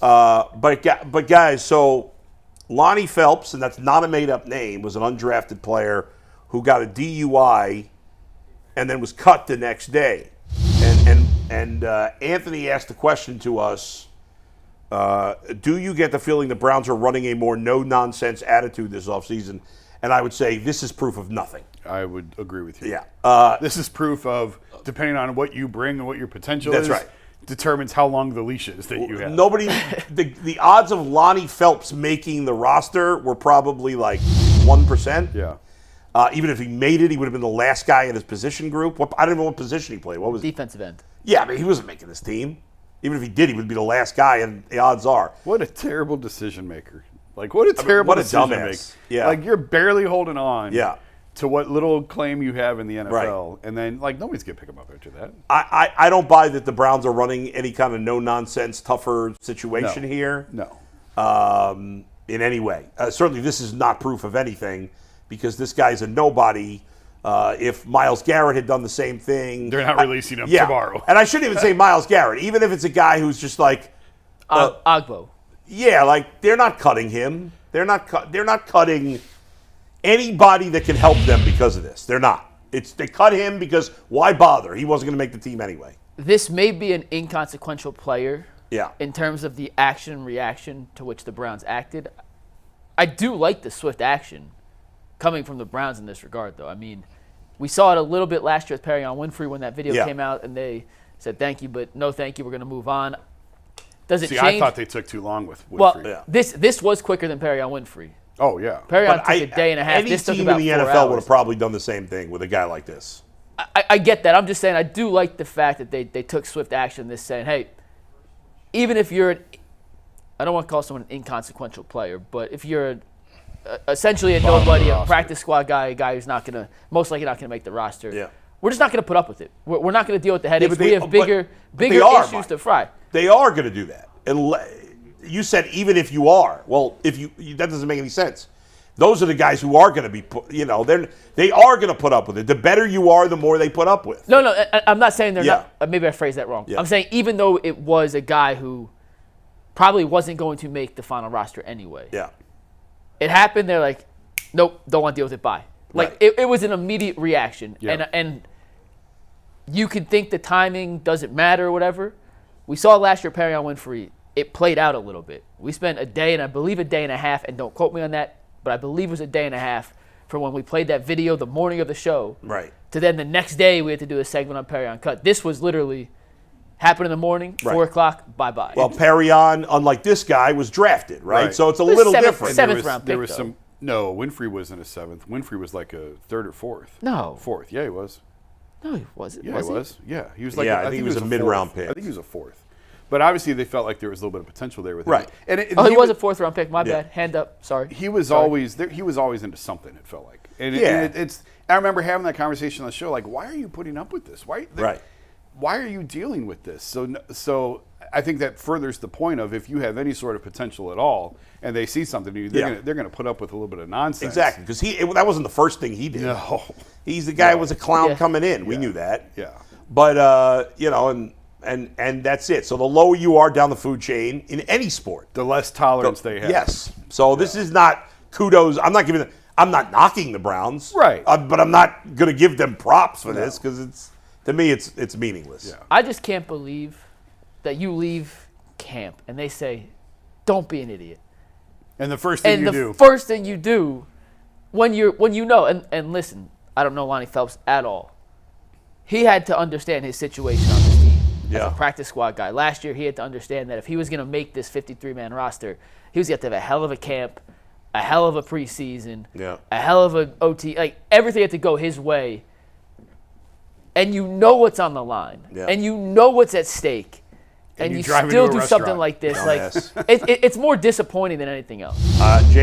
But guys, so Lonnie Phelps, and that's not a made-up name, was an undrafted player who got a DUI and then was cut the next day. And Anthony asked the question to us, do you get the feeling the Browns are running a more no-nonsense attitude this offseason? And I would say this is proof of nothing. I would agree with you. Yeah. This is proof of, depending on what you bring and what your potential is, right. Determines how long the leash is that you have. The odds of Lonnie Phelps making the roster were probably like 1%. Yeah. Even if he made it, he would have been the last guy in his position group. I don't know what position he played. What was defensive end? Yeah, I mean, he wasn't making this team. Even if he did, he would be the last guy, and the odds are. What a terrible decision maker. Like, what a terrible decision maker. Yeah. Like, you're barely holding on to what little claim you have in the NFL. Right. And then, like, nobody's going to pick him up after that. I don't buy that the Browns are running any kind of no-nonsense, tougher situation here. No. In any way. Certainly, this is not proof of anything because this guy's a nobody. If Myles Garrett had done the same thing. They're not releasing him tomorrow. And I shouldn't even say Myles Garrett. Even if it's a guy who's just like. Ogbo. Yeah, like they're not cutting him. They're not cutting anybody that can help them because of this. They're not. They cut him because why bother? He wasn't going to make the team anyway. This may be an inconsequential player. Yeah. In terms of the action and reaction to which the Browns acted. I do like the swift action coming from the Browns in this regard, though. I mean, we saw it a little bit last year with Perrion Winfrey when that video came out and they said thank you, but no thank you, we're going to move on. Does it change? I thought they took too long with Winfrey. Well, this was quicker than Perrion Winfrey. Oh, yeah. Perrion took a day and a half. Any this took team about in the 4 NFL hours. would have probably done the same thing with a guy like this. I get that. I'm just saying I do like the fact that they took swift action. This saying, hey, even if you're I don't want to call someone an inconsequential player, but if you're essentially a nobody, a practice squad guy, a guy who's most likely not going to make the roster, we're just not going to put up with it. We're not going to deal with the headaches. We have bigger issues to fry. They are going to do that. And you said even if you are. Well, that doesn't make any sense. Those are the guys who are going to be, they are going to put up with it. The better you are, the more they put up with. No, I'm not saying they're not. Maybe I phrased that wrong. Yeah. I'm saying even though it was a guy who probably wasn't going to make the final roster anyway. Yeah. It happened. They're like, nope, don't want to deal with it. Bye. Like Right. it was an immediate reaction, and you could think the timing doesn't matter or whatever. We saw last year Perrion Winfrey. It played out a little bit. We spent a day and I believe a day and a half, and don't quote me on that, but I believe it was a day and a half from when we played that video the morning of the show, to then the next day we had to do a segment on Perrion Cut. This was literally happened in the morning, 4 o'clock, bye-bye. Well, Perrion, unlike this guy, was drafted, right? So it's a little different. Seventh round pick, there was though. some. No, Winfrey wasn't a seventh. Winfrey was like a third or fourth. No. Fourth. Yeah, he was. No, he wasn't. Yeah, he was. Yeah, he was like. I think he was a mid-round pick. I think he was a fourth. But obviously, they felt like there was a little bit of potential there with him. Right. And he was a fourth-round pick. My bad. Hand up. Sorry. He was always there. He was always into something. It felt like. And it's. I remember having that conversation on the show. Like, why are you putting up with this? Why? Why are you dealing with this? So I think that furthers the point of if you have any sort of potential at all, and they see something in you, they're going to put up with a little bit of nonsense. Exactly, because that wasn't the first thing he did. No. He's the guy who was a clown coming in. We knew that. Yeah. But and that's it. So the lower you are down the food chain in any sport, the less tolerance they have. Yes. So this is not kudos. I'm not knocking the Browns. Right. But I'm not going to give them props for this because to me it's meaningless. Yeah. I just can't believe that you leave camp and they say, "Don't be an idiot." And the first thing first thing you do when you know and listen, I don't know Lonnie Phelps at all. He had to understand his situation on this team as a practice squad guy. Last year, he had to understand that if he was going to make this 53-man roster, he was going to have a hell of a camp, a hell of a preseason, a hell of a OT. Like, everything had to go his way. And you know what's on the line. And you know what's at stake. And you still do something like this. Like it's more disappointing than anything else. Jay